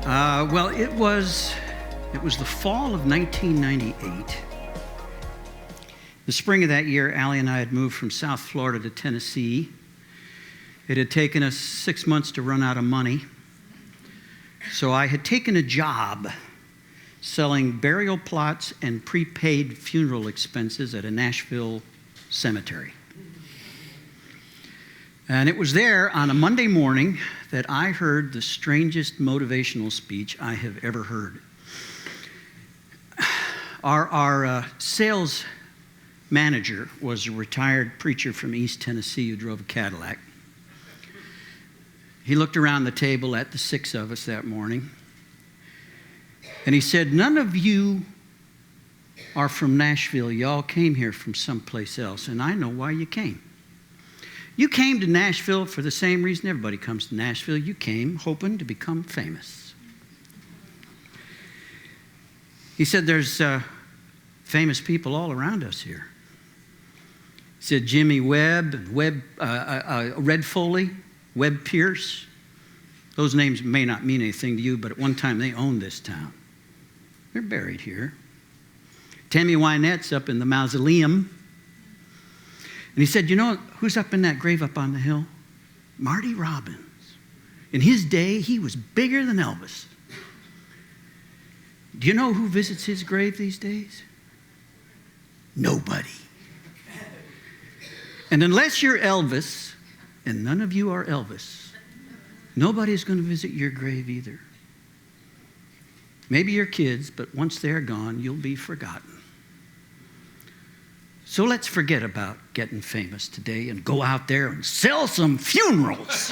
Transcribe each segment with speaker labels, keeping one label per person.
Speaker 1: Well, it was the fall of 1998. The spring of that year, Allie and I had moved from South Florida to Tennessee. It had taken us 6 months to run out of money. So I had taken a job selling burial plots and prepaid funeral expenses at a Nashville cemetery. And it was there on a Monday morning that I heard the strangest motivational speech I have ever heard. Our sales manager was a retired preacher from East Tennessee who drove a Cadillac. He looked around the table at the 6 of us that morning, and he said, "None of you are from Nashville. Y'all came here from someplace else, and I know why you came. You came to Nashville for the same reason everybody comes to Nashville. You came hoping to become famous." He said, "There's famous people all around us here." He said, Jimmy Webb, Red Foley, Webb Pierce. Those names may not mean anything to you, but at one time they owned this town. They're buried here. Tammy Wynette's up in the mausoleum. And he said, "You know who's up in that grave up on the hill? Marty Robbins. In his day, he was bigger than Elvis. Do you know who visits his grave these days? Nobody. And unless you're Elvis, and none of you are Elvis, nobody's going to visit your grave either. Maybe your kids, but once they're gone, you'll be forgotten. So let's forget about getting famous today and go out there and sell some funerals."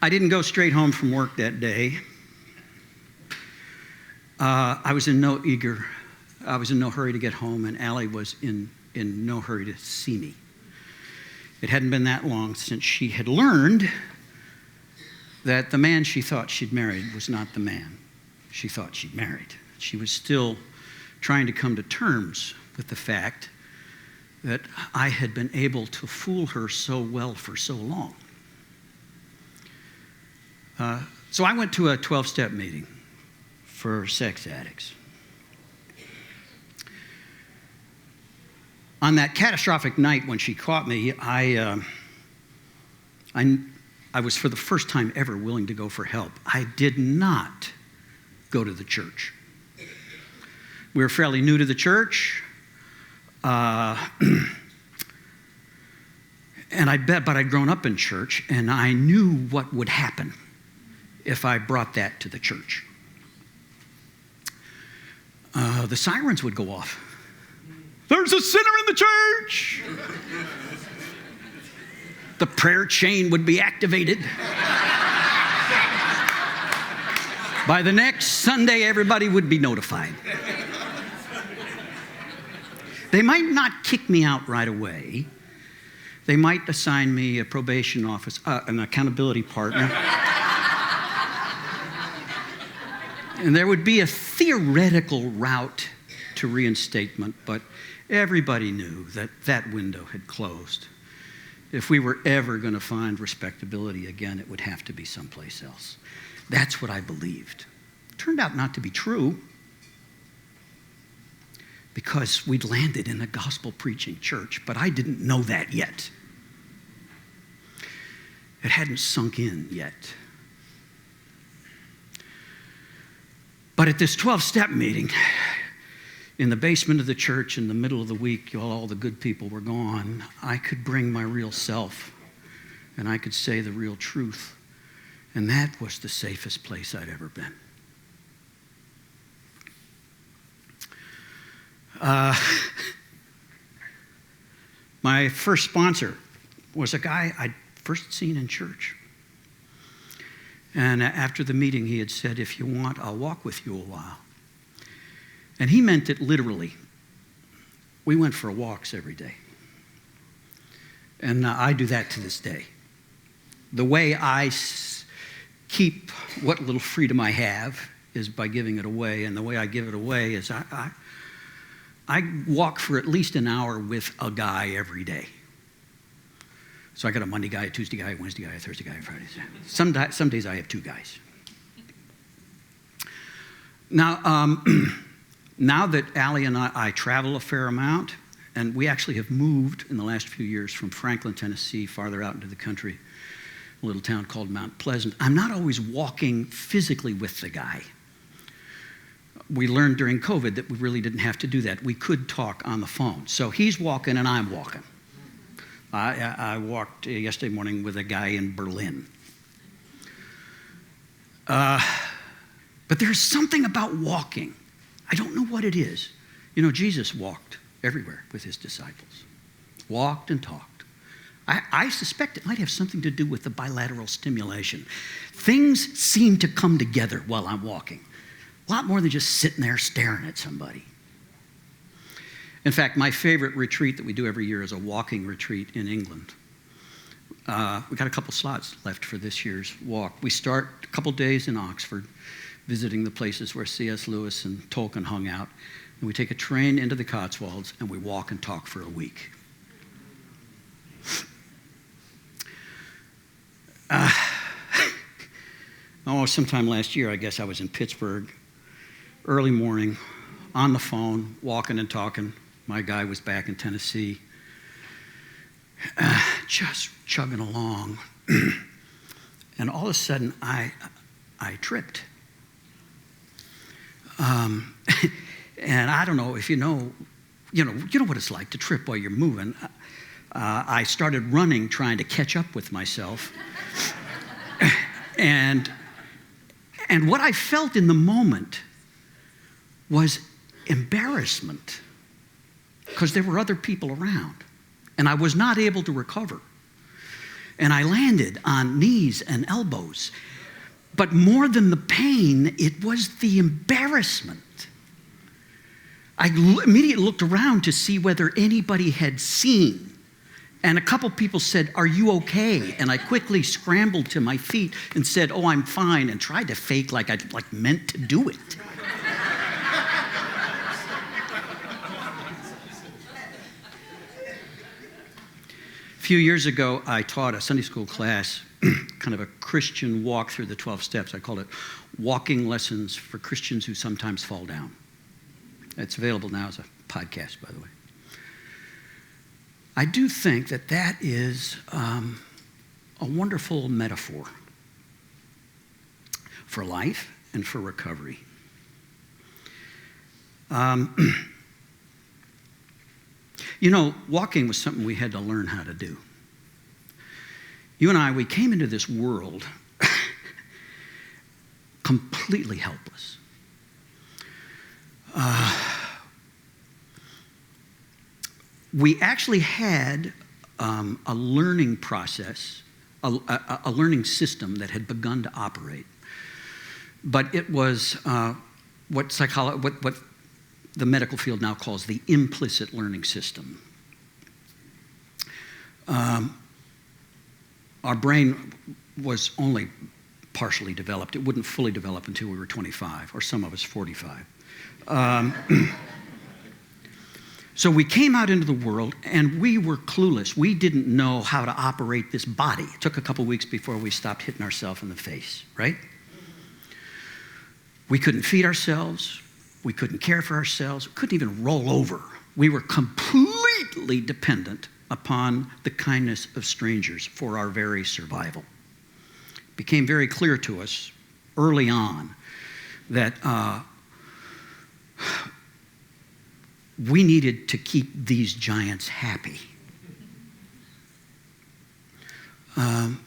Speaker 1: I didn't go straight home from work that day. I was in no hurry to get home, and Allie was in no hurry to see me. It hadn't been that long since she had learned that the man she thought she'd married was not the man she thought she'd married. She was still trying to come to terms with the fact that I had been able to fool her so well for so long. So I went to a 12-step meeting for sex addicts. On that catastrophic night when she caught me, I was for the first time ever willing to go for help. I did not go to the church. We were fairly new to the church, and but I'd grown up in church, and I knew what would happen if I brought that to the church. The sirens would go off. "There's a sinner in the church!" The prayer chain would be activated. By the next Sunday, everybody would be notified. They might not kick me out right away. They might assign me a probation officer, an accountability partner. And there would be a theoretical route to reinstatement, but everybody knew that that window had closed. If we were ever going to find respectability again, it would have to be someplace else. That's what I believed. It turned out not to be true, because we'd landed in a gospel-preaching church, but I didn't know that yet. It hadn't sunk in yet. But at this 12-step meeting, in the basement of the church in the middle of the week, while all the good people were gone, I could bring my real self, and I could say the real truth. And that was the safest place I'd ever been. My first sponsor was a guy I'd first seen in church. And after the meeting, he had said, "If you want, I'll walk with you a while." And he meant it literally. We went for walks every day. And I do that to this day. The way I keep what little freedom I have is by giving it away. And the way I give it away is I walk for at least an hour with a guy every day. So I got a Monday guy, a Tuesday guy, a Wednesday guy, a Thursday guy, a Friday. Some days I have 2 guys. Now, now that Allie and I travel a fair amount, and we actually have moved in the last few years from Franklin, Tennessee, farther out into the country, a little town called Mount Pleasant. I'm not always walking physically with the guy. We learned during COVID that we really didn't have to do that. We could talk on the phone. So he's walking and I'm walking. I walked yesterday morning with a guy in Berlin. But there's something about walking. I don't know what it is. You know, Jesus walked everywhere with his disciples. Walked and talked. I suspect it might have something to do with the bilateral stimulation. Things seem to come together while I'm walking. A lot more than just sitting there staring at somebody. In fact, my favorite retreat that we do every year is a walking retreat in England. We got a couple slots left for this year's walk. We start a couple days in Oxford, visiting the places where C.S. Lewis and Tolkien hung out. And we take a train into the Cotswolds and we walk and talk for a week. Sometime last year, I guess I was in Pittsburgh, early morning, on the phone, walking and talking. My guy was back in Tennessee, just chugging along. And all of a sudden, I tripped. And I don't know if you know what it's like to trip while you're moving. I started running, trying to catch up with myself. And what I felt in the moment was embarrassment because there were other people around and I was not able to recover. And I landed on knees and elbows. But more than the pain, it was the embarrassment. I immediately looked around to see whether anybody had seen. And a couple people said, "Are you okay?" And I quickly scrambled to my feet and said, "Oh, I'm fine," and tried to fake like I meant to do it. A few years ago, I taught a Sunday school class, kind of a Christian walk through the 12 steps. I called it Walking Lessons for Christians Who Sometimes Fall Down. It's available now as a podcast, by the way. I do think that that is a wonderful metaphor for life and for recovery. Walking was something we had to learn how to do. You and I, we came into this world completely helpless. We actually had a learning process, a learning system that had begun to operate. But it was what the medical field now calls the implicit learning system. Our brain was only partially developed. It wouldn't fully develop until we were 25, or some of us 45. So we came out into the world, and we were clueless. We didn't know how to operate this body. It took a couple weeks before we stopped hitting ourselves in the face, right? We couldn't feed ourselves. We couldn't care for ourselves. We couldn't even roll over. We were completely dependent upon the kindness of strangers for our very survival. It became very clear to us early on that we needed to keep these giants happy. And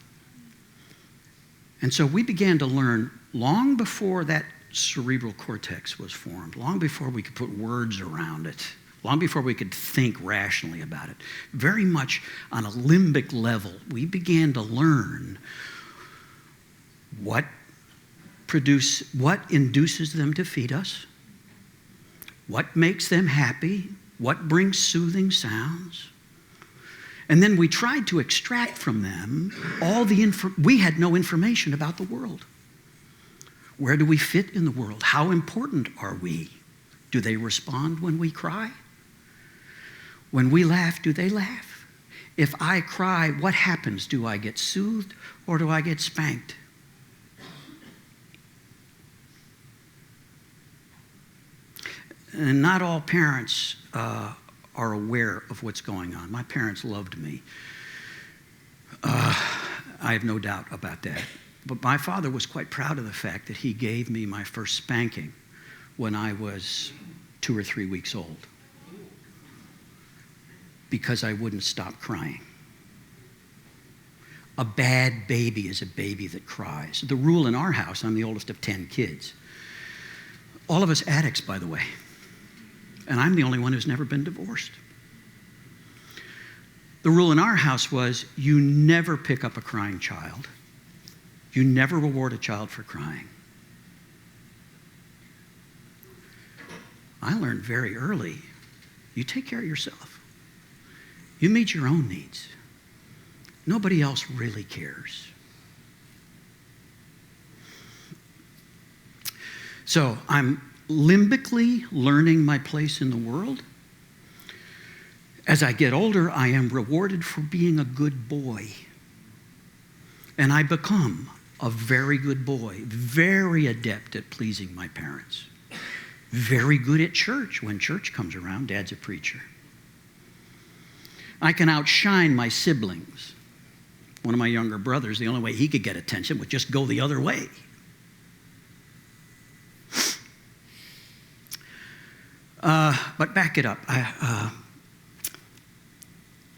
Speaker 1: so we began to learn long before that cerebral cortex was formed, long before we could put words around it, long before we could think rationally about it. Very much on a limbic level, we began to learn what induces them to feed us, what makes them happy, what brings soothing sounds. And then we tried to extract from them all we had no information about the world. Where do we fit in the world? How important are we? Do they respond when we cry? When we laugh, do they laugh? If I cry, what happens? Do I get soothed or do I get spanked? And not all parents are aware of what's going on. My parents loved me. I have no doubt about that. But my father was quite proud of the fact that he gave me my first spanking when I was 2 or 3 weeks old, because I wouldn't stop crying. A bad baby is a baby that cries. The rule in our house, I'm the oldest of 10 kids. All of us addicts, by the way. And I'm the only one who's never been divorced. The rule in our house was you never pick up a crying child. You never reward a child for crying. I learned very early, you take care of yourself. You meet your own needs. Nobody else really cares. So I'm limbically learning my place in the world. As I get older, I am rewarded for being a good boy. And I become a very good boy, very adept at pleasing my parents, very good at church. When church comes around, Dad's a preacher. I can outshine my siblings. One of my younger brothers, the only way he could get attention was just go the other way. But back it up.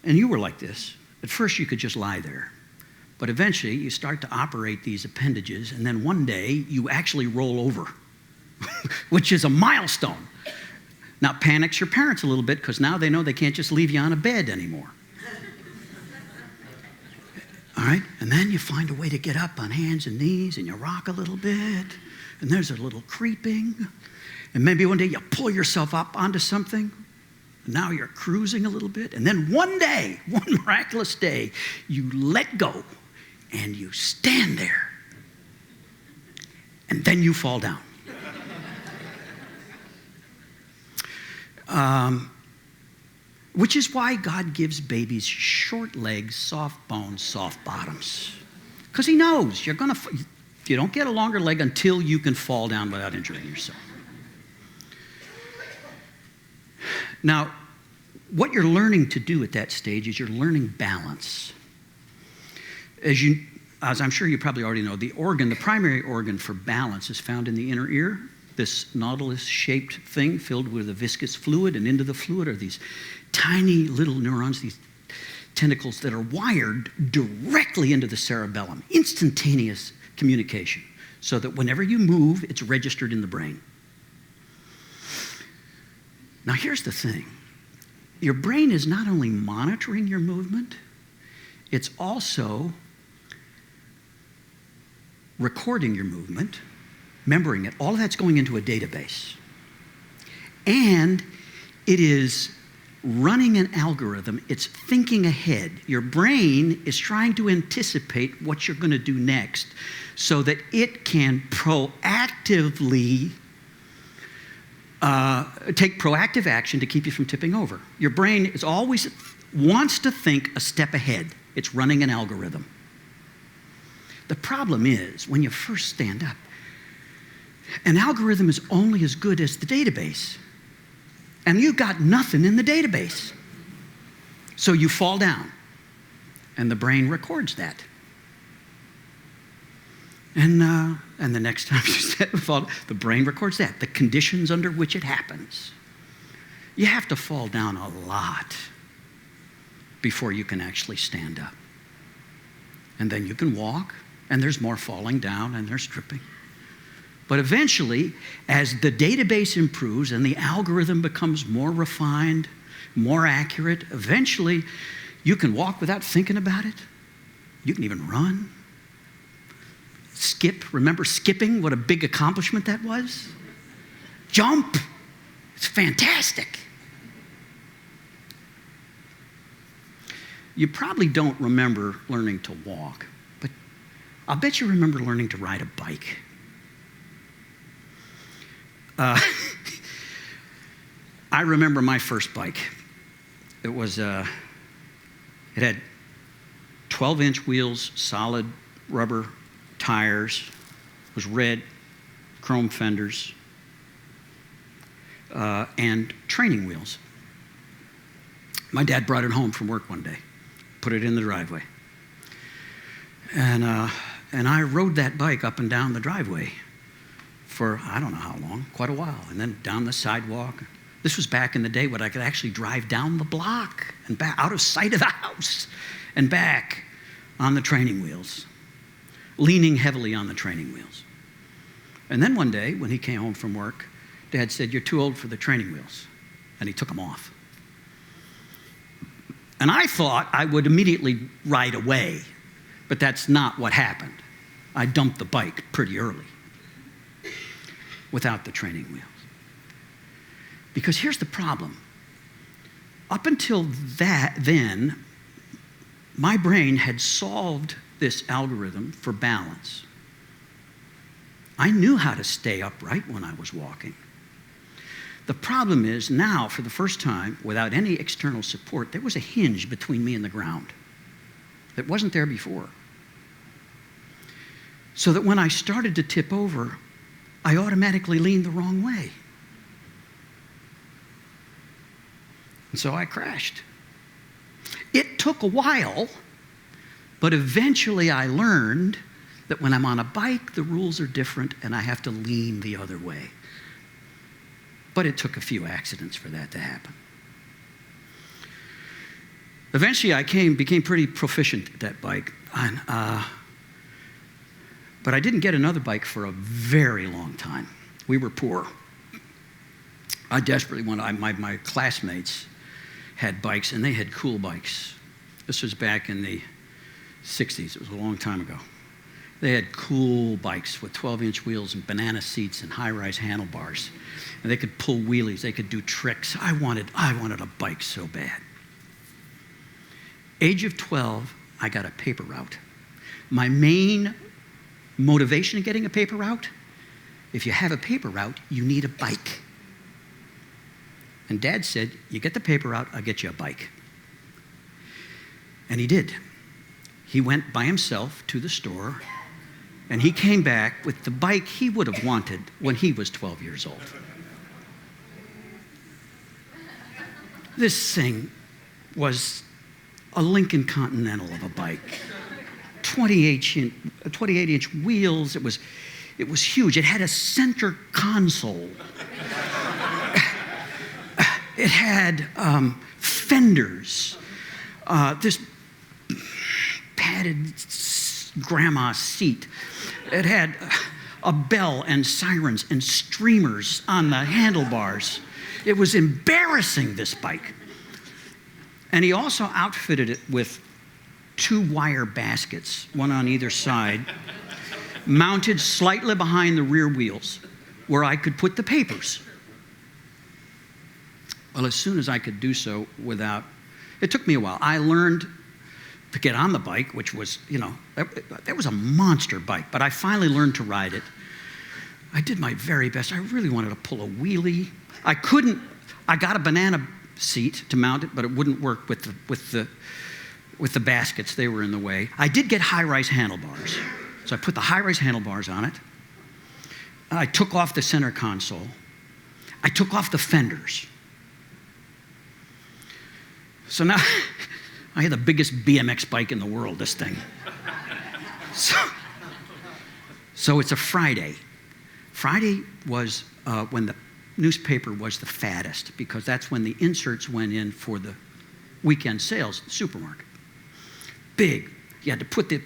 Speaker 1: And you were like this. At first, you could just lie there. But eventually, you start to operate these appendages, and then one day, you actually roll over, which is a milestone. Now, it panics your parents a little bit, because now they know they can't just leave you on a bed anymore. All right? And then you find a way to get up on hands and knees, and you rock a little bit, and there's a little creeping. And maybe one day you pull yourself up onto something. And now you're cruising a little bit. And then one day, one miraculous day, you let go and you stand there. And then you fall down. Which is why God gives babies short legs, soft bones, soft bottoms. Because he knows you don't get a longer leg until you can fall down without injuring yourself. Now, what you're learning to do at that stage is you're learning balance. As I'm sure you probably already know, the primary organ for balance is found in the inner ear. This nautilus-shaped thing filled with a viscous fluid, and into the fluid are these tiny little neurons, these tentacles that are wired directly into the cerebellum. Instantaneous communication, so that whenever you move, it's registered in the brain. Now, here's the thing. Your brain is not only monitoring your movement, it's also recording your movement, remembering it. All of that's going into a database. And it is running an algorithm. It's thinking ahead. Your brain is trying to anticipate what you're going to do next so that it can proactively take proactive action to keep you from tipping over. Your brain is always wants to think a step ahead. It's running an algorithm. The problem is, when you first stand up, an algorithm is only as good as the database. And you've got nothing in the database. So you fall down, and the brain records that. And the next time you fall, the brain records that, the conditions under which it happens. You have to fall down a lot before you can actually stand up. And then you can walk, and there's more falling down, and there's tripping. But eventually, as the database improves and the algorithm becomes more refined, more accurate, eventually you can walk without thinking about it. You can even run. Skip. Remember skipping? What a big accomplishment that was. Jump. It's fantastic. You probably don't remember learning to walk, but I'll bet you remember learning to ride a bike. I remember my first bike. It had 12-inch wheels, solid rubber tires. It was red, chrome fenders, and training wheels. My dad brought it home from work one day, put it in the driveway. And I rode that bike up and down the driveway for I don't know how long, quite a while, and then down the sidewalk. This was back in the day when I could actually drive down the block and back out of sight of the house and back on the training wheels, leaning heavily on the training wheels. And then one day when he came home from work, Dad said, "You're too old for the training wheels." And he took them off. And I thought I would immediately ride away, but that's not what happened. I dumped the bike pretty early without the training wheels. Because here's the problem. Up until then, my brain had solved this algorithm for balance. I knew how to stay upright when I was walking. The problem is now, for the first time, without any external support, there was a hinge between me and the ground that wasn't there before. So that when I started to tip over, I automatically leaned the wrong way. And so I crashed. It took a while, but eventually I learned that when I'm on a bike, the rules are different and I have to lean the other way. But it took a few accidents for that to happen. Eventually I became pretty proficient at that bike. But I didn't get another bike for a very long time. We were poor. I desperately wanted, my classmates had bikes, and they had cool bikes. This was back in the 60s. It was a long time ago. They had cool bikes with 12-inch wheels and banana seats and high-rise handlebars. And they could pull wheelies. They could do tricks. I wanted a bike so bad. Age of 12, I got a paper route. My main motivation in getting a paper route, if you have a paper route, you need a bike. And Dad said, "You get the paper route, I'll get you a bike." And he did. He went by himself to the store, and he came back with the bike he would have wanted when he was 12 years old. This thing was a Lincoln Continental of a bike. 28-inch wheels. It was huge. It had a center console. It had fenders. This padded grandma seat. It had a bell and sirens and streamers on the handlebars. It was embarrassing, this bike. And he also outfitted it with 2 wire baskets, one on either side, mounted slightly behind the rear wheels, where I could put the papers. Well, as soon as I could do so without, it took me a while. I learned to get on the bike, which was, that was a monster bike, but I finally learned to ride it. I did my very best. I really wanted to pull a wheelie. I got a banana seat to mount it, but it wouldn't work with the baskets. They were in the way. I did get high-rise handlebars. So I put the high-rise handlebars on it. I took off the center console. I took off the fenders. So now I had the biggest BMX bike in the world, this thing. So it's a Friday. Friday was when the newspaper was the fattest, because that's when the inserts went in for the weekend sales at the supermarket. Big. You had to put the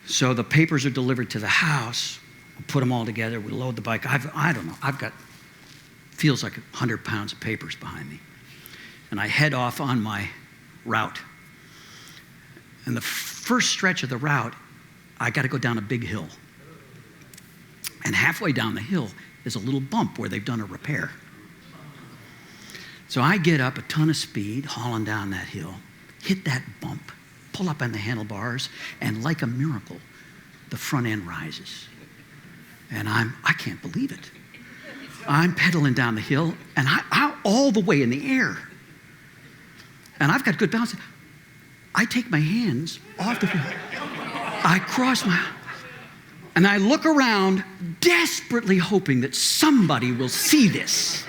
Speaker 1: so the papers are delivered to the house. We put them all together. We load the bike. I don't know. I've got, feels like 100 pounds of papers behind me. And I head off on my route. And the first stretch of the route, I got to go down a big hill. And halfway down the hill is a little bump where they've done a repair. So I get up a ton of speed, hauling down that hill, hit that bump, pull up on the handlebars, and like a miracle, the front end rises. And I can't believe it. I'm pedaling down the hill, and I'm all the way in the air. And I've got good balance. I take my hands off the wheel. I cross and I look around, desperately hoping that somebody will see this.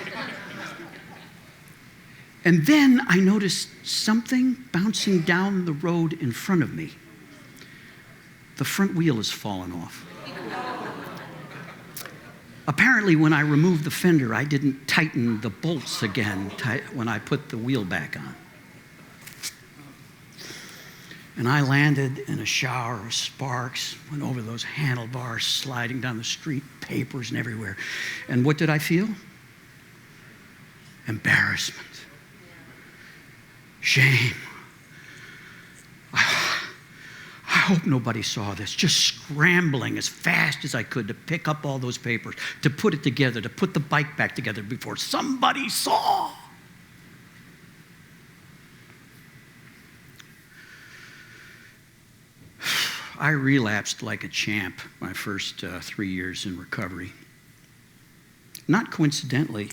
Speaker 1: And then I noticed something bouncing down the road in front of me. The front wheel has fallen off. Apparently, when I removed the fender, I didn't tighten the bolts again when I put the wheel back on. And I landed in a shower of sparks, went over those handlebars, sliding down the street, papers and everywhere. And what did I feel? Embarrassment. Shame. I hope nobody saw this. Just scrambling as fast as I could to pick up all those papers, to put it together, to put the bike back together before somebody saw. I relapsed like a champ my first 3 years in recovery. Not coincidentally,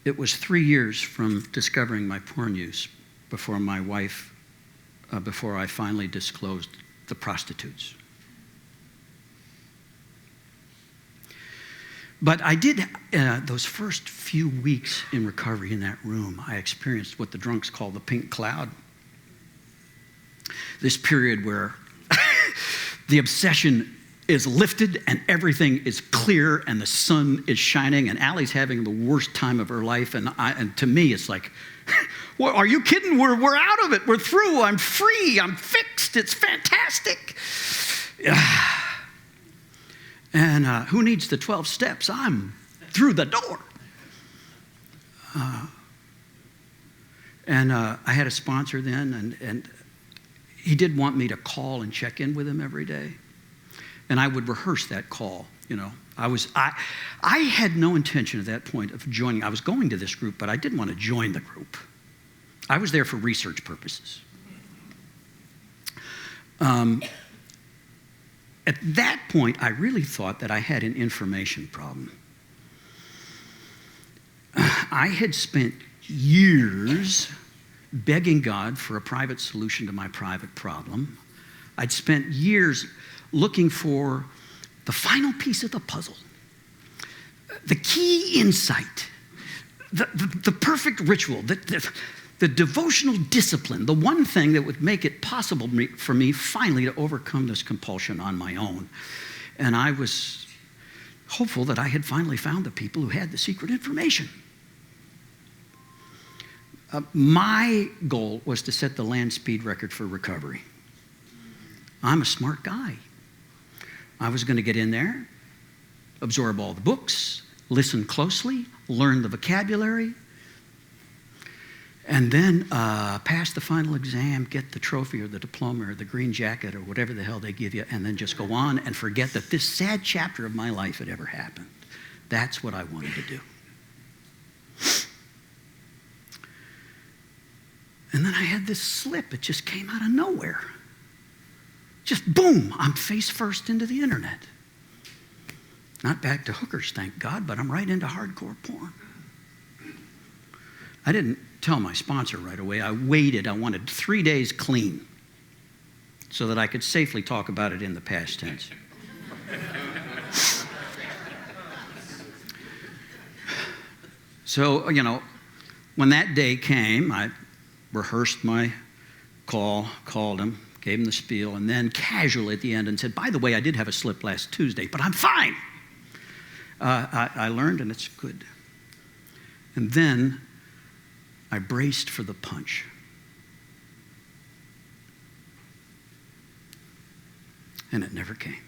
Speaker 1: it was 3 years from discovering my porn use before my wife, before I finally disclosed the prostitutes. But I did, those first few weeks in recovery in that room, I experienced what the drunks call the pink cloud. This period where the obsession is lifted and everything is clear and the sun is shining and Allie's having the worst time of her life. And to me, it's like, well, are you kidding? We're out of it. We're through. I'm free. I'm fixed. It's fantastic. And who needs the 12 steps? I'm through the door. I had a sponsor then, and he did want me to call and check in with him every day. And I would rehearse that call, you know. I had no intention at that point of joining. I was going to this group, but I didn't want to join the group. I was there for research purposes. At that point, I really thought that I had an information problem. I had spent years begging God for a private solution to my private problem. I'd spent years looking for the final piece of the puzzle, the key insight, the perfect ritual, the devotional discipline, the one thing that would make it possible for me finally to overcome this compulsion on my own. And I was hopeful that I had finally found the people who had the secret information. My goal was to set the land speed record for recovery. I'm a smart guy. I was going to get in there, absorb all the books, listen closely, learn the vocabulary, and then pass the final exam, get the trophy or the diploma or the green jacket or whatever the hell they give you, and then just go on and forget that this sad chapter of my life had ever happened. That's what I wanted to do. And then I had this slip. It just came out of nowhere. Just boom, I'm face first into the internet. Not back to hookers, thank God, but I'm right into hardcore porn. I didn't tell my sponsor right away. I waited. I wanted 3 days clean so that I could safely talk about it in the past tense. So, you know, when that day came, I rehearsed my call, called him, gave him the spiel, and then casually at the end and said, by the way, I did have a slip last Tuesday, but I'm fine. I learned, and it's good. And then I braced for the punch. And it never came.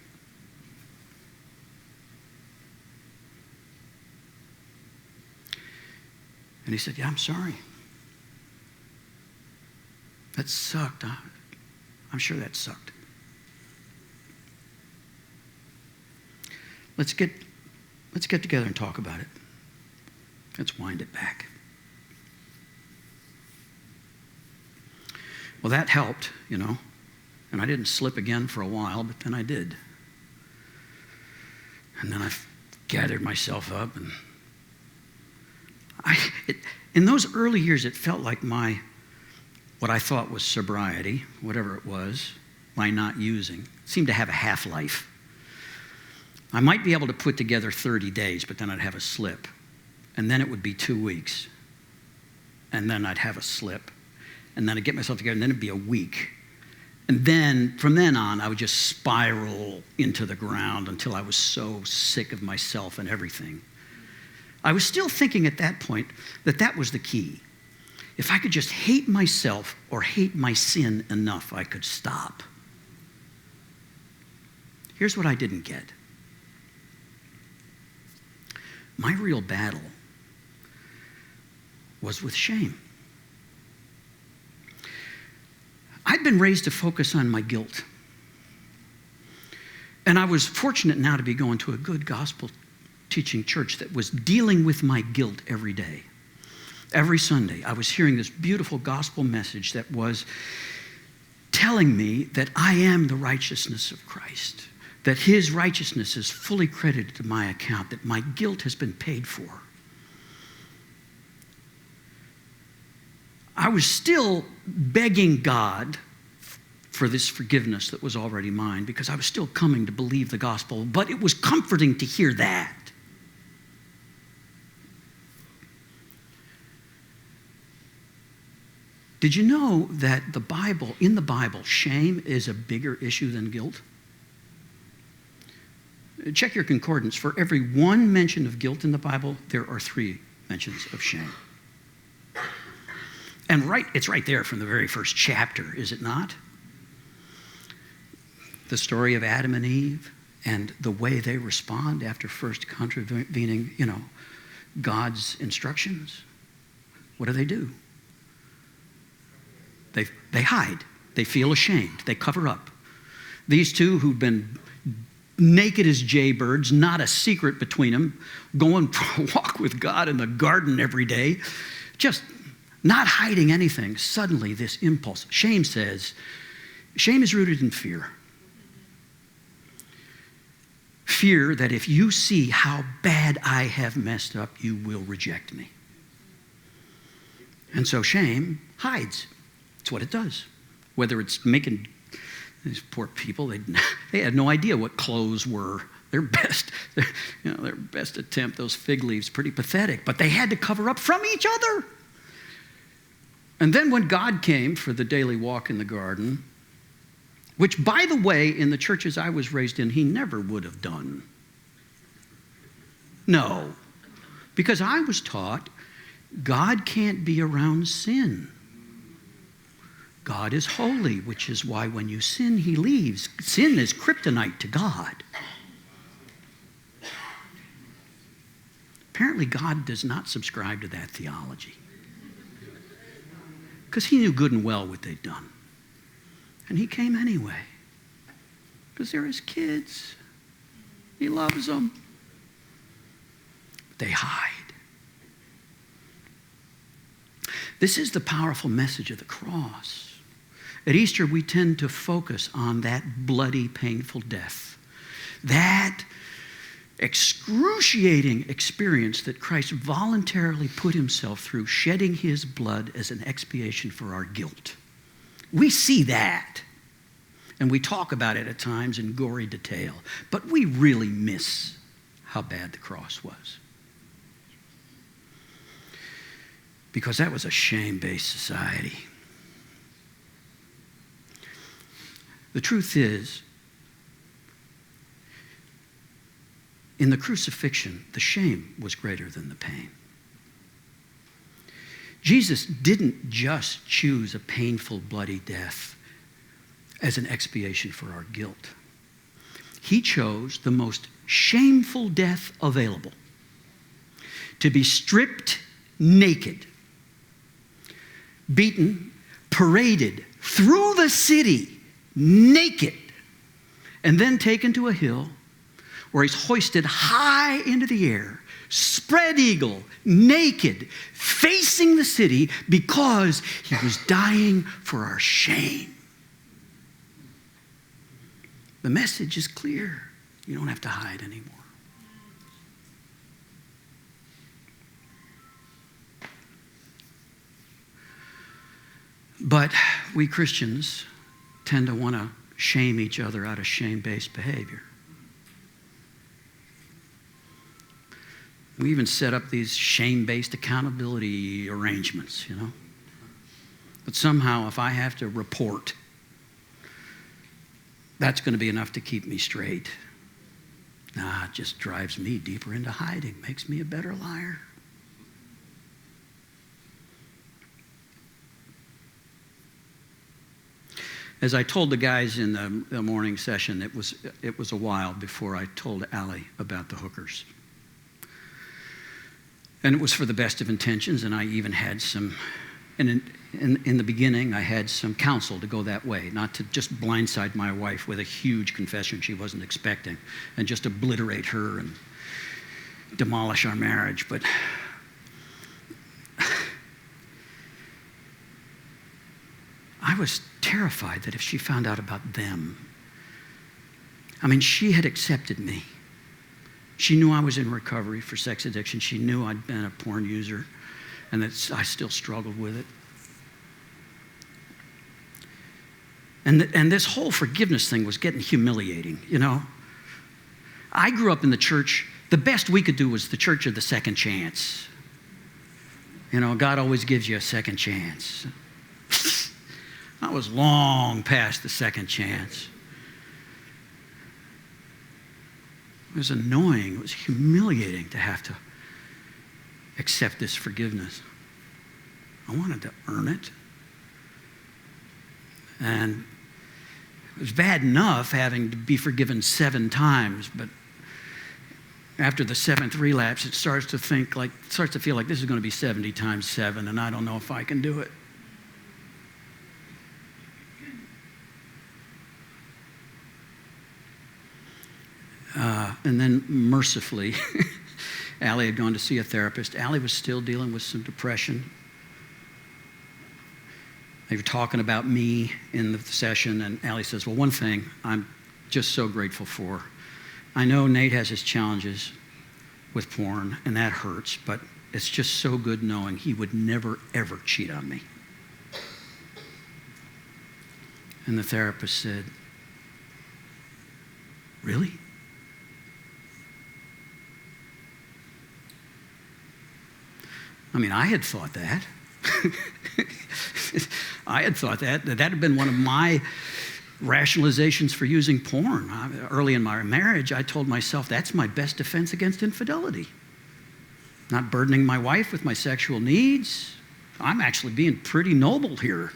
Speaker 1: And he said, yeah, I'm sorry. That sucked. I'm sure that sucked. Let's get together and talk about it. Let's wind it back. Well, that helped, you know. And I didn't slip again for a while, but then I did. And then I gathered myself up, and in those early years, it felt like my what I thought was sobriety, whatever it was, by not using, seemed to have a half-life. I might be able to put together 30 days, but then I'd have a slip. And then it would be 2 weeks. And then I'd have a slip. And then I'd get myself together, and then it'd be a week. And then, from then on, I would just spiral into the ground until I was so sick of myself and everything. I was still thinking at that point that that was the key. If I could just hate myself or hate my sin enough, I could stop. Here's what I didn't get. My real battle was with shame. I'd been raised to focus on my guilt. And I was fortunate now to be going to a good gospel teaching church that was dealing with my guilt every day. Every Sunday, I was hearing this beautiful gospel message that was telling me that I am the righteousness of Christ, that his righteousness is fully credited to my account, that my guilt has been paid for. I was still begging God for this forgiveness that was already mine because I was still coming to believe the gospel, but it was comforting to hear that. Did you know that in the Bible, shame is a bigger issue than guilt? Check your concordance. For every one mention of guilt in the Bible, there are 3 mentions of shame. And it's right there from the very first chapter, is it not? The story of Adam and Eve and the way they respond after first contravening, God's instructions. What do? They hide. They feel ashamed. They cover up. These two who've been naked as jaybirds, not a secret between them, going for a walk with God in the garden every day, just not hiding anything. Suddenly this impulse, shame is rooted in fear. Fear that if you see how bad I have messed up, you will reject me. And so shame hides. It's what it does. Whether it's making these poor people, they had no idea what clothes were. Their best attempt, those fig leaves, pretty pathetic. But they had to cover up from each other. And then when God came for the daily walk in the garden, which, by the way, in the churches I was raised in, he never would have done. No. Because I was taught God can't be around sin. God is holy, which is why when you sin, he leaves. Sin is kryptonite to God. Apparently, God does not subscribe to that theology. Because he knew good and well what they'd done. And he came anyway. Because they're his kids. He loves them. They hide. This is the powerful message of the cross. At Easter, we tend to focus on that bloody, painful death. That excruciating experience that Christ voluntarily put himself through, shedding his blood as an expiation for our guilt. We see that, and we talk about it at times in gory detail, but we really miss how bad the cross was. Because that was a shame-based society. The truth is, in the crucifixion, the shame was greater than the pain. Jesus didn't just choose a painful, bloody death as an expiation for our guilt. He chose the most shameful death available, to be stripped naked, beaten, paraded through the city naked, and then taken to a hill where he's hoisted high into the air, spread eagle, naked, facing the city because he was dying for our shame. The message is clear. You don't have to hide anymore. But we Christians tend to want to shame each other out of shame-based behavior. We even set up these shame-based accountability arrangements, But somehow, if I have to report, that's going to be enough to keep me straight. Nah, it just drives me deeper into hiding, makes me a better liar. As I told the guys in the morning session, it was a while before I told Allie about the hookers. And it was for the best of intentions, and I even had some, and in the beginning, I had some counsel to go that way, not to just blindside my wife with a huge confession she wasn't expecting and just obliterate her and demolish our marriage. But I was terrified that if she found out about them, she had accepted me. She knew I was in recovery for sex addiction. She knew I'd been a porn user and that I still struggled with it. And this whole forgiveness thing was getting humiliating, I grew up in the church. The best we could do was the church of the second chance. God always gives you a second chance. I was long past the second chance. It was annoying. It was humiliating to have to accept this forgiveness. I wanted to earn it. And it was bad enough having to be forgiven 7 times, but after the 7th relapse, it starts to feel like this is going to be 70 times 7, and I don't know if I can do it. And then mercifully, Allie had gone to see a therapist. Allie was still dealing with some depression. They were talking about me in the session, and Allie says, well, one thing I'm just so grateful for. I know Nate has his challenges with porn, and that hurts, but it's just so good knowing he would never, ever cheat on me. And the therapist said, really? I had thought that. I had thought that had been one of my rationalizations for using porn. Early in my marriage, I told myself that's my best defense against infidelity. Not burdening my wife with my sexual needs. I'm actually being pretty noble here.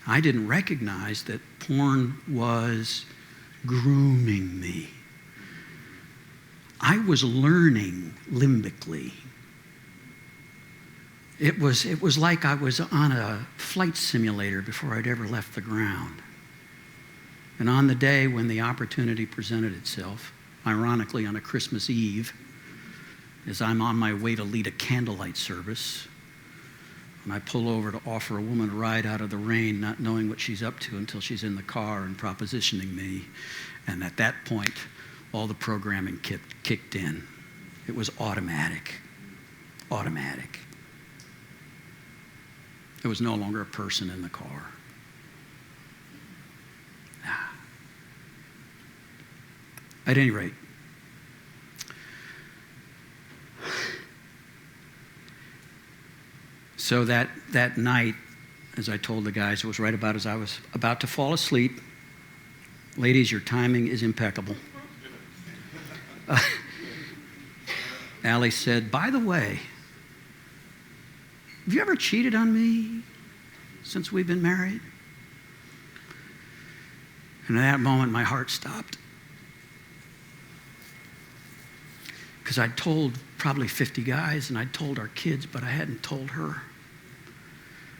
Speaker 1: I didn't recognize that porn was grooming me. I was learning limbically. It was like I was on a flight simulator before I'd ever left the ground. And on the day when the opportunity presented itself, ironically on a Christmas Eve, as I'm on my way to lead a candlelight service, and I pull over to offer a woman a ride out of the rain, not knowing what she's up to until she's in the car and propositioning me. And at that point, all the programming kicked in. It was automatic. Automatic. There was no longer a person in the car. At any rate, so that night, as I told the guys, it was right about as I was about to fall asleep. Ladies, your timing is impeccable. Allie said, by the way, have you ever cheated on me since we've been married? And at that moment, my heart stopped. Because I'd told probably 50 guys, and I'd told our kids, but I hadn't told her.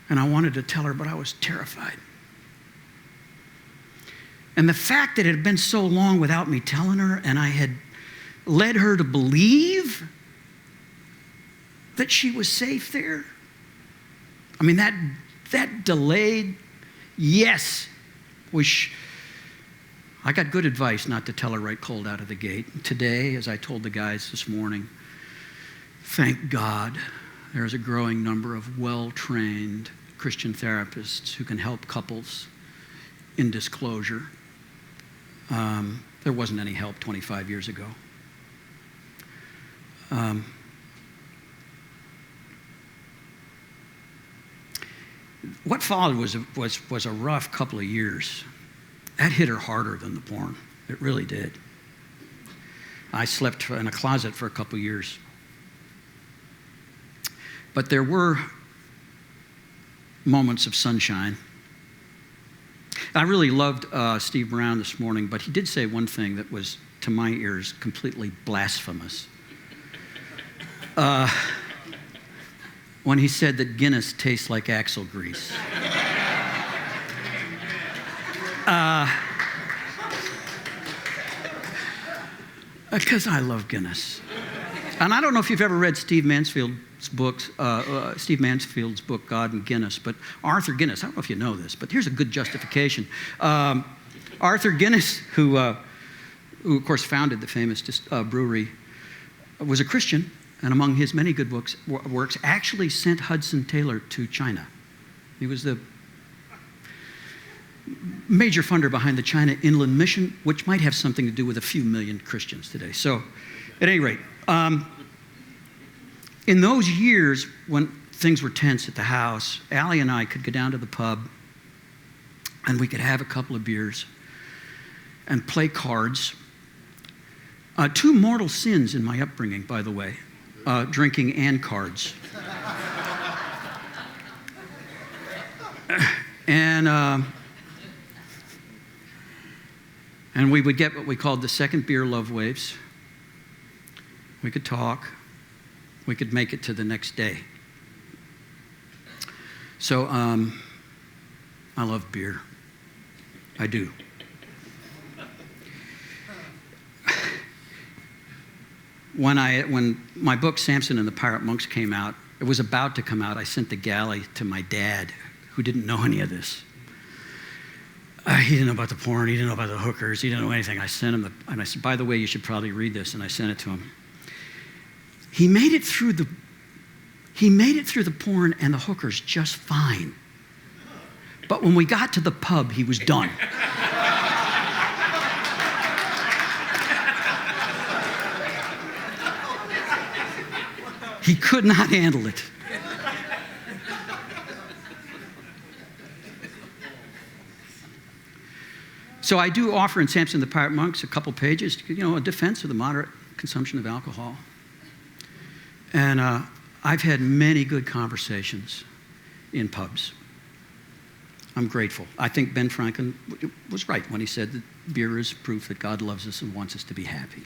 Speaker 1: And I wanted to tell her, but I was terrified. And the fact that it had been so long without me telling her, and I had led her to believe that she was safe there. that delayed yes, which I got good advice not to tell her right cold out of the gate. Today, as I told the guys this morning, thank God there's a growing number of well-trained Christian therapists who can help couples in disclosure. There wasn't any help 25 years ago. What followed was a rough couple of years. That hit her harder than the porn. It really did. I slept in a closet for a couple of years. But there were moments of sunshine. I really loved Steve Brown this morning, but he did say one thing that was, to my ears, completely blasphemous. When he said that Guinness tastes like axle grease. Because I love Guinness. And I don't know if you've ever read Steve Mansfield's book, God and Guinness, but Arthur Guinness, I don't know if you know this, but here's a good justification. Arthur Guinness, who of course founded the famous brewery, was a Christian, and among his many good works, actually sent Hudson Taylor to China. He was the major funder behind the China Inland Mission, which might have something to do with a few million Christians today. So, at any rate, in those years when things were tense at the house, Allie and I could go down to the pub and we could have a couple of beers and play cards. Two mortal sins in my upbringing, by the way, drinking and cards. And we would get what we called the second beer love waves. We could talk. We could make it to the next day. So I love beer. I do. When my book, Samson and the Pirate Monks, came out, it was about to come out, I sent the galley to my dad, who didn't know any of this. He didn't know about the porn, he didn't know about the hookers, he didn't know anything. I sent him, and I said, by the way, you should probably read this, and I sent it to him. He made it through the porn and the hookers just fine. But when we got to the pub, he was done. He could not handle it. So I do offer in Samson the Pirate Monks a couple pages, a defense of the moderate consumption of alcohol. And I've had many good conversations in pubs. I'm grateful. I think Ben Franklin was right when he said that beer is proof that God loves us and wants us to be happy.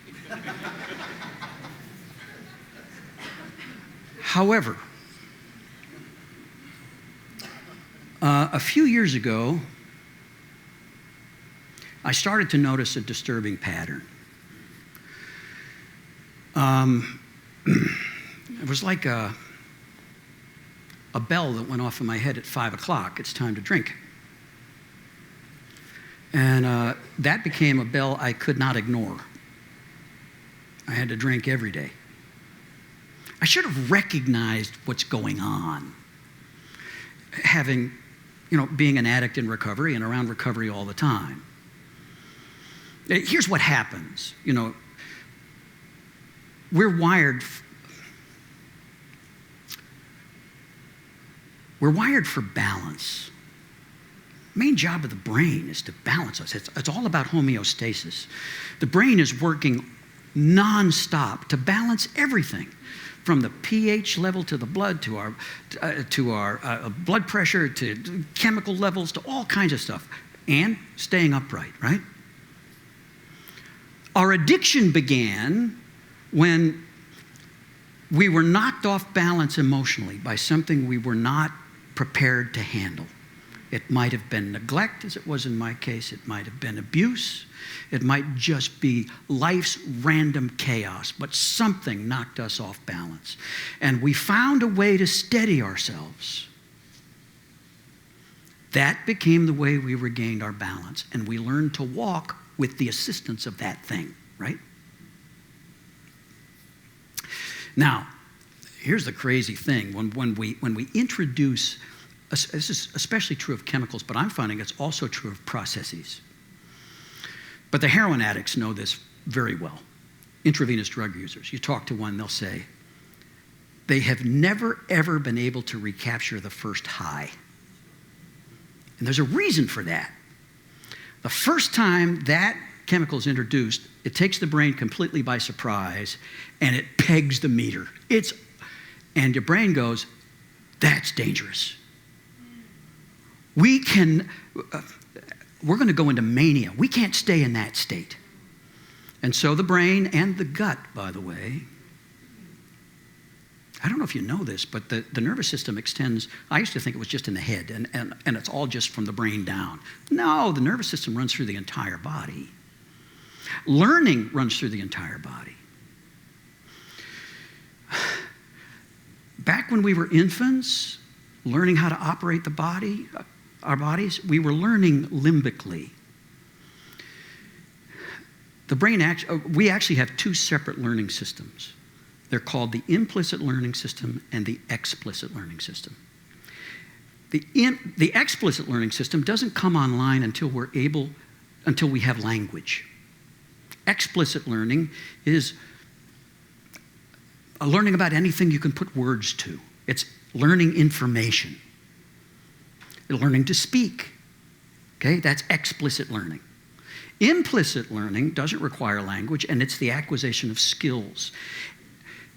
Speaker 1: However, a few years ago, I started to notice a disturbing pattern. It was like a bell that went off in my head at 5 o'clock. It's time to drink. And that became a bell I could not ignore. I had to drink every day. I should have recognized what's going on. Being an addict in recovery and around recovery all the time. Here's what happens. We're wired for balance. Main job of the brain is to balance us. It's all about homeostasis. The brain is working nonstop to balance everything, from the pH level to the blood, to our blood pressure, to chemical levels, to all kinds of stuff, and staying upright, right? Our addiction began when we were knocked off balance emotionally by something we were not prepared to handle. It might have been neglect, as it was in my case. It might have been abuse. It might just be life's random chaos, but something knocked us off balance. And we found a way to steady ourselves. That became the way we regained our balance, and we learned to walk with the assistance of that thing, right? Now, here's the crazy thing. When we introduce, this is especially true of chemicals, but I'm finding it's also true of processes. But the heroin addicts know this very well. Intravenous drug users. You talk to one, they'll say, they have never, ever been able to recapture the first high. And there's a reason for that. The first time that chemical is introduced, it takes the brain completely by surprise, and it pegs the meter. And your brain goes, that's dangerous. We're going to go into mania. We can't stay in that state. And so the brain and the gut, by the way, I don't know if you know this, but the nervous system extends. I used to think it was just in the head, and it's all just from the brain down. No, the nervous system runs through the entire body. Learning runs through the entire body. Back when we were infants, learning how to operate the body, our bodies, we were learning limbically. The brain, we actually have two separate learning systems. They're called the implicit learning system and the explicit learning system. The explicit learning system doesn't come online until we have language. Explicit learning is a learning about anything you can put words to. It's learning information. Learning to speak. Okay, that's explicit learning. Implicit learning doesn't require language, and it's the acquisition of skills.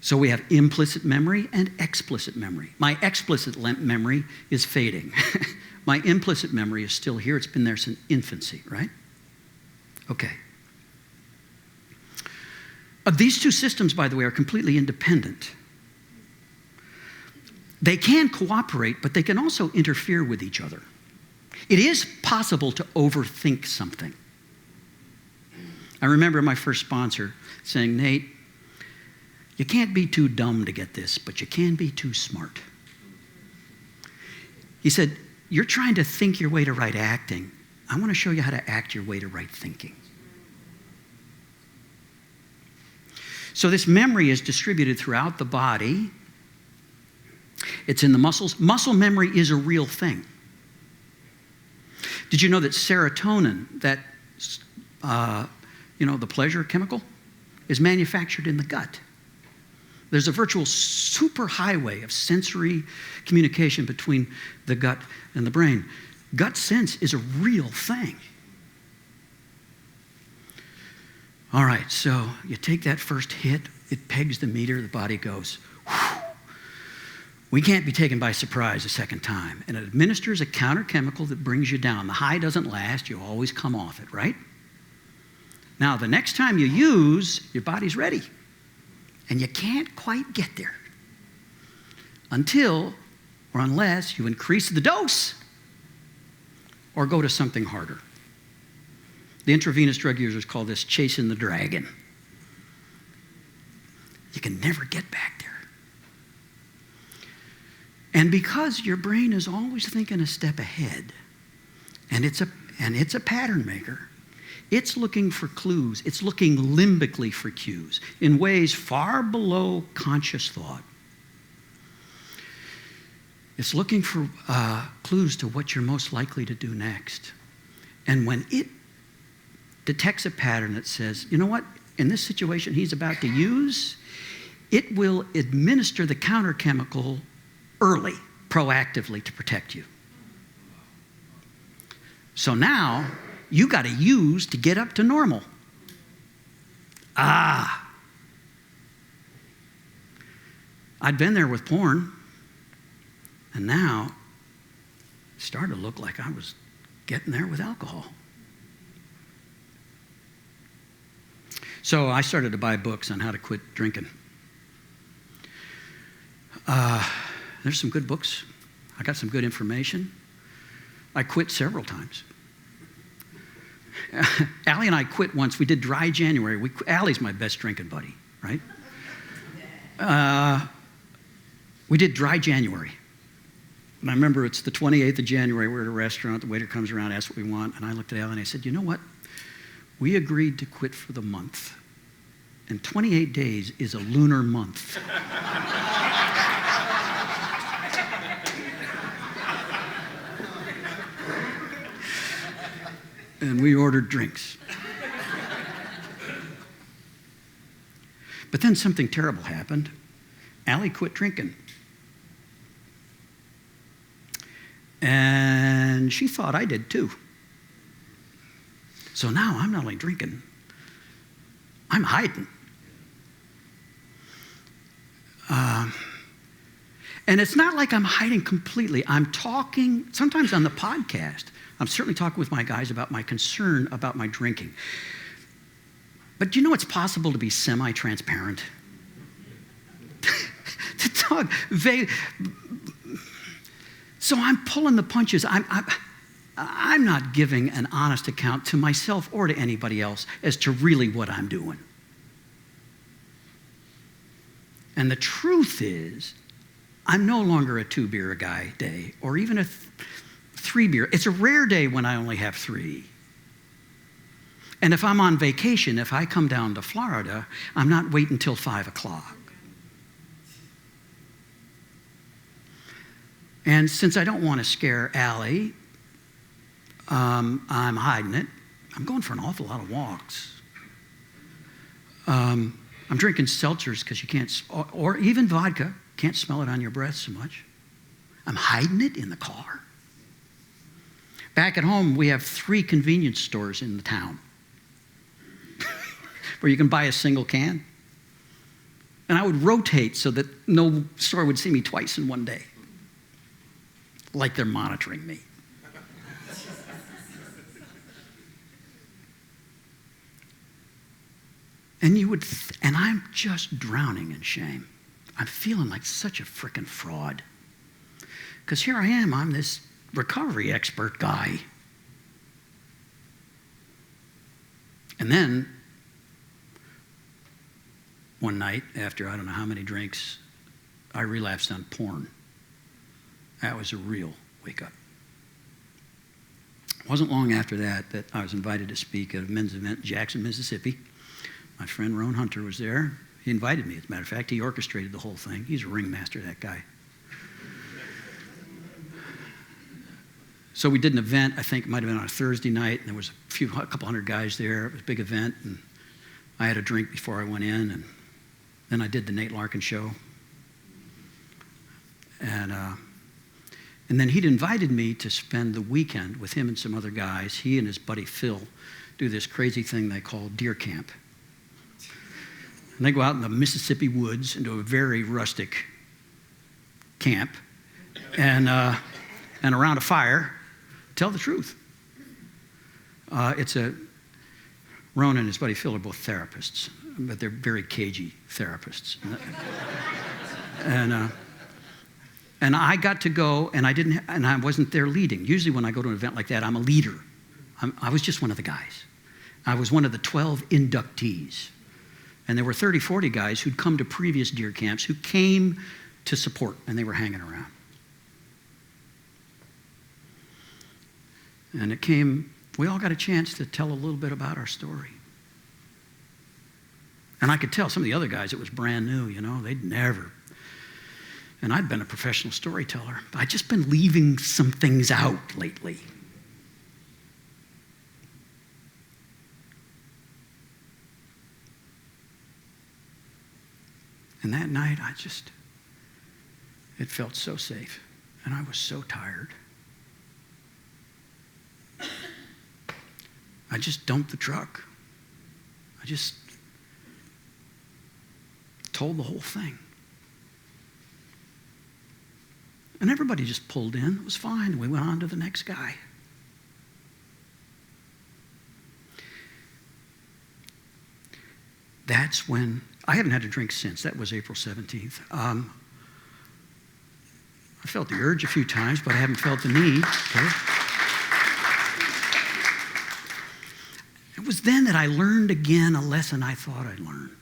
Speaker 1: So we have implicit memory and explicit memory. My explicit memory is fading. My implicit memory is still here. It's been there since infancy, right? Okay. These two systems, by the way, are completely independent. They can cooperate, but they can also interfere with each other. It is possible to overthink something. I remember my first sponsor saying, Nate, you can't be too dumb to get this, but you can be too smart. He said, you're trying to think your way to right acting. I want to show you how to act your way to right thinking. So this memory is distributed throughout the body. It's in the muscles. Muscle memory is a real thing. Did you know that serotonin, the pleasure chemical, is manufactured in the gut? There's a virtual superhighway of sensory communication between the gut and the brain. Gut sense is a real thing. All right, so you take that first hit, it pegs the meter, the body goes, whew. We can't be taken by surprise a second time. And it administers a counter-chemical that brings you down. The high doesn't last, you always come off it, right? Now, the next time you use, your body's ready. And you can't quite get there until or unless you increase the dose or go to something harder. The intravenous drug users call this chasing the dragon. You can never get back there. And because your brain is always thinking a step ahead, and it's a pattern maker, it's looking for clues. It's looking limbically for cues in ways far below conscious thought. It's looking for clues to what you're most likely to do next. And when it detects a pattern that says, you know what, in this situation he's about to use, it will administer the counter-chemical early, proactively to protect you. So now, you got to use to get up to normal. I'd been there with porn, and now it started to look like I was getting there with alcohol. So I started to buy books on how to quit drinking. There's some good books. I got some good information. I quit several times. Allie and I quit once. We did dry January. Allie's my best drinking buddy, right? We did dry January. And I remember it's the 28th of January. We're at a restaurant. The waiter comes around, asks what we want. And I looked at Allie and I said, you know what? we agreed to quit for the month. And 28 days is a lunar month. And we ordered drinks. But then something terrible happened. Allie quit drinking. And she thought I did too. So now I'm not only drinking, I'm hiding. And it's not like I'm hiding completely. I'm talking, sometimes on the podcast, I'm certainly talking with my guys about my concern about my drinking. But do you know it's possible to be semi-transparent? To talk vague. So I'm pulling the punches. I'm not giving an honest account to myself or to anybody else as to really what I'm doing. And the truth is, I'm no longer a 2-beer a guy day or even a 3-beer. It's a rare day when I only have 3. And if I'm on vacation, if I come down to Florida, I'm not waiting until 5 o'clock. And since I don't want to scare Allie, I'm hiding it. I'm going for an awful lot of walks. I'm drinking seltzers because you can't, or even vodka. Can't smell it on your breath so much. I'm hiding it in the car. Back at home, we have 3 convenience stores in the town where you can buy a single can. And I would rotate so that no store would see me twice in one day. Like they're monitoring me. And I'm just drowning in shame. I'm feeling like such a frickin' fraud. Because here I am, I'm this recovery expert guy. And then, one night, after I don't know how many drinks, I relapsed on porn. That was a real wake-up. It wasn't long after that I was invited to speak at a men's event in Jackson, Mississippi. My friend Roan Hunter was there. He invited me, as a matter of fact. He orchestrated the whole thing. He's a ringmaster, that guy. So we did an event, I think it might have been on a Thursday night, and there was a couple hundred guys there. It was a big event, and I had a drink before I went in, and then I did the Nate Larkin show. And then he'd invited me to spend the weekend with him and some other guys. He and his buddy Phil do this crazy thing they call deer camp. And they go out in the Mississippi woods into a very rustic camp and around a fire, tell the truth. Ron and his buddy Phil are both therapists, but they're very cagey therapists. And I got to go, and I wasn't there leading. Usually when I go to an event like that, I'm a leader. I was just one of the guys. I was one of the 12 inductees. And there were 30, 40 guys who'd come to previous deer camps who came to support, and they were hanging around. And we all got a chance to tell a little bit about our story. And I could tell some of the other guys it was brand new, they'd never. And I'd been a professional storyteller. But I'd just been leaving some things out lately. And that night, it felt so safe. And I was so tired. I just dumped the truck. I just told the whole thing. And everybody just pulled in. It was fine. We went on to the next guy. That's when, I haven't had a drink since. That was April 17th. I felt the urge a few times, but I haven't felt the need. Okay. It was then that I learned again a lesson I thought I'd learned.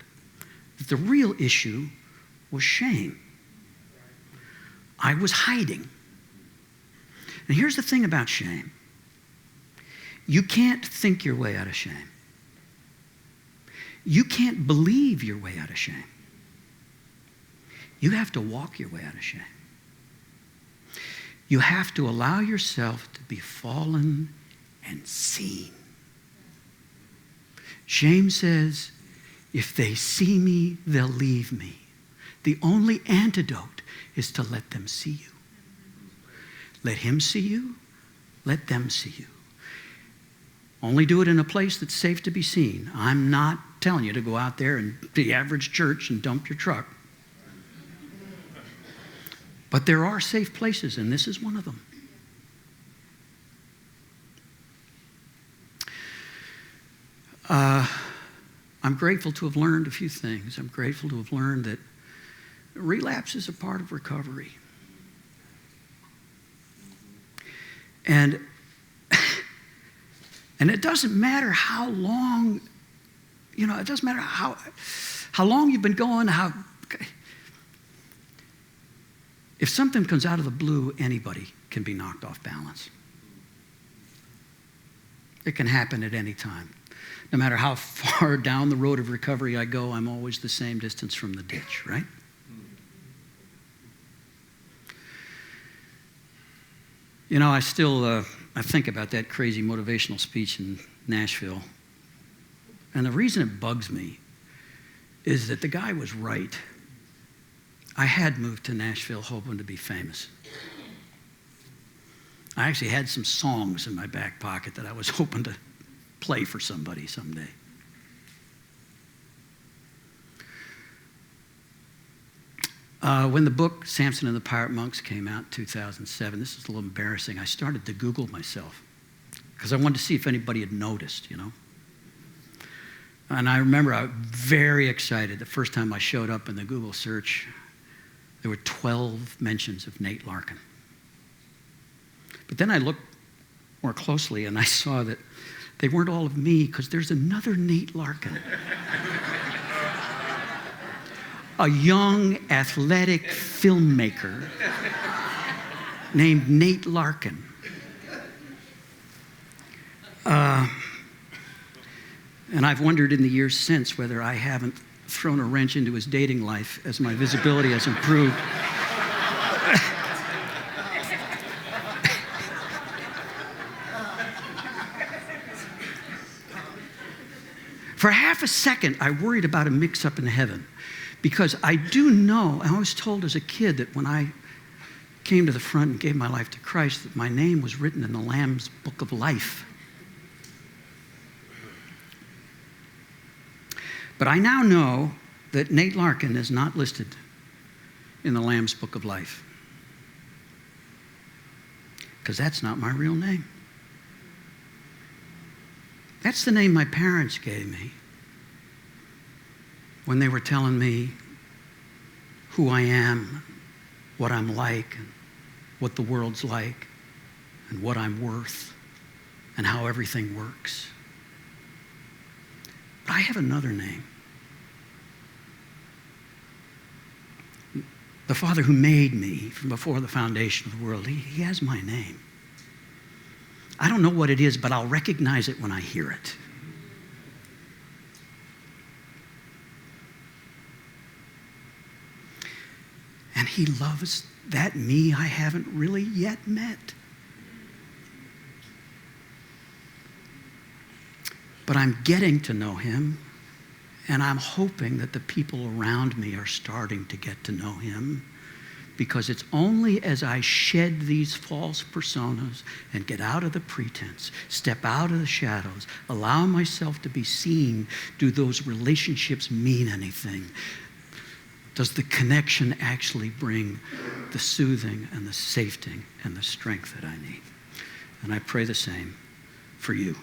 Speaker 1: That the real issue was shame. I was hiding. And here's the thing about shame. You can't think your way out of shame. You can't believe your way out of shame. You have to walk your way out of shame. You have to allow yourself to be fallen and seen. Shame says, if they see me, they'll leave me. The only antidote is to let them see you. Let him see you. Let them see you. Only do it in a place that's safe to be seen. I'm not telling you to go out there and the average church and dump your truck. But there are safe places, and this is one of them. I'm grateful to have learned a few things. I'm grateful to have learned that relapse is a part of recovery. And it doesn't matter how long, it doesn't matter how long you've been going, if something comes out of the blue, anybody can be knocked off balance. It can happen at any time. No matter how far down the road of recovery I go, I'm always the same distance from the ditch, right? I still I think about that crazy motivational speech in Nashville. And the reason it bugs me is that the guy was right. I had moved to Nashville hoping to be famous. I actually had some songs in my back pocket that I was hoping to play for somebody someday. When the book Samson and the Pirate Monks came out in 2007, this is a little embarrassing, I started to Google myself because I wanted to see if anybody had noticed, And I remember I was very excited the first time I showed up in the Google search. There were 12 mentions of Nate Larkin. But then I looked more closely and I saw that they weren't all of me because there's another Nate Larkin. A young, athletic filmmaker named Nate Larkin. And I've wondered in the years since whether I haven't thrown a wrench into his dating life as my visibility has improved. For half a second, I worried about a mix-up in heaven. Because I do know, I was told as a kid that when I came to the front and gave my life to Christ, that my name was written in the Lamb's Book of Life. But I now know that Nate Larkin is not listed in the Lamb's Book of Life. Because that's not my real name. That's the name my parents gave me when they were telling me who I am, what I'm like, and what the world's like, and what I'm worth, and how everything works. But I have another name. The Father who made me from before the foundation of the world, he has my name. I don't know what it is, but I'll recognize it when I hear it. And he loves that me I haven't really yet met. But I'm getting to know him, and I'm hoping that the people around me are starting to get to know him, because it's only as I shed these false personas and get out of the pretense, step out of the shadows, allow myself to be seen, do those relationships mean anything? Does the connection actually bring the soothing and the safety and the strength that I need? And I pray the same for you.